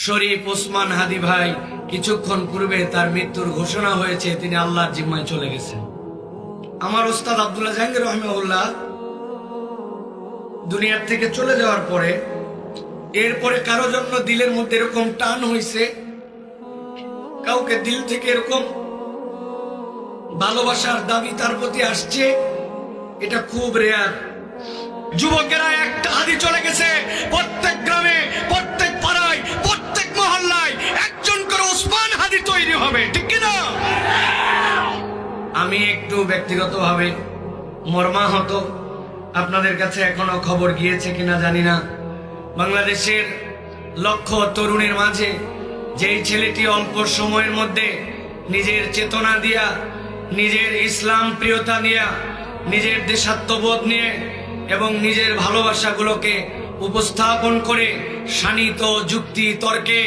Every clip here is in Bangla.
শরীফ ওসমান হাদি ভাই কিছুক্ষণ পূর্বে তার মৃত্যুর ঘোষণা হয়েছে, তিনি আল্লাহর জিম্মায় চলে গেছেন। আমার ওস্তাদ আব্দুল্লাহ জাহাঙ্গীর রহমাহুল্লাহ দুনিয়ার থেকে চলে যাওয়ার পরে এরপরে কারো জন্য দিলের মধ্যে এরকম টান হয়েছে, কাউকে দিল থেকে এরকম ভালোবাসার দাবি তার প্রতি আসছে, এটা খুব রেয়ার। যুবকেরা একটা হাদি চলে গেছে, প্রত্যেক গ্রামে, প্রত্যেক পাড়ায়, প্রত্যেক মহল্লায় একজন করে ওসমান হাদি তৈরি হবে, ঠিক কিনা? আমি একটু ব্যক্তিগতভাবে মর্মাহত। আপনাদের কাছে এখনো খবর গিয়েছে কিনা জানি না, বাংলাদেশের লক্ষ তরুণের মাঝে যেই ছেলেটি অল্প সময়ের মধ্যে নিজের চেতনা দিয়া, নিজের ইসলাম প্রিয়তা নিয়ে, নিজের দেশাত্মবোধ নিয়ে এবং নিজের ভালোবাসাগুলোকে উপস্থাপন করে শানিত যুক্তি তর্কে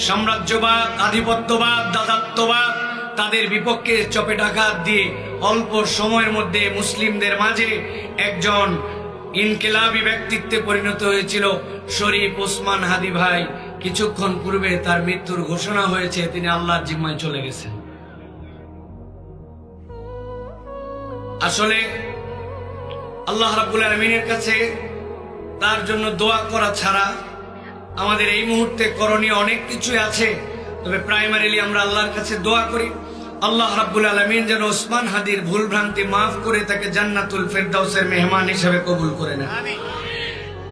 সাম্রাজ্যবাদ, আধিপত্যবাদ, দাদাত্ববাদ তাদের বিপক্ষে চপেটাঘাত দিয়ে অল্প সময়ের মধ্যে মুসলিমদের মাঝে একজন ইনকিলাবী ব্যক্তিত্বে পরিণত হয়েছিল শরীফ ওসমান হাদি ভাই। কিছুক্ষণ পূর্বে তার মৃত্যুর ঘোষণা হয়েছে, তিনি আল্লাহর জিম্মায় চলে গেছেন। আসলে আল্লাহ রাব্বুল আলামিনের কাছে তার জন্য দোয়া করা ছাড়া আমাদের এই মুহূর্তে করণীয় অনেক কিছুই আছে। তবে প্রাইমারিলি আমরা আল্লাহর কাছে দোয়া করি, আল্লাহ রাব্বুল আলামিন যেন ওসমান হাদির ভুল ভ্রান্তি মাফ করে তাকে জান্নাতুল ফেরদাউসের মেহমান হিসেবে কবুল করে নেন।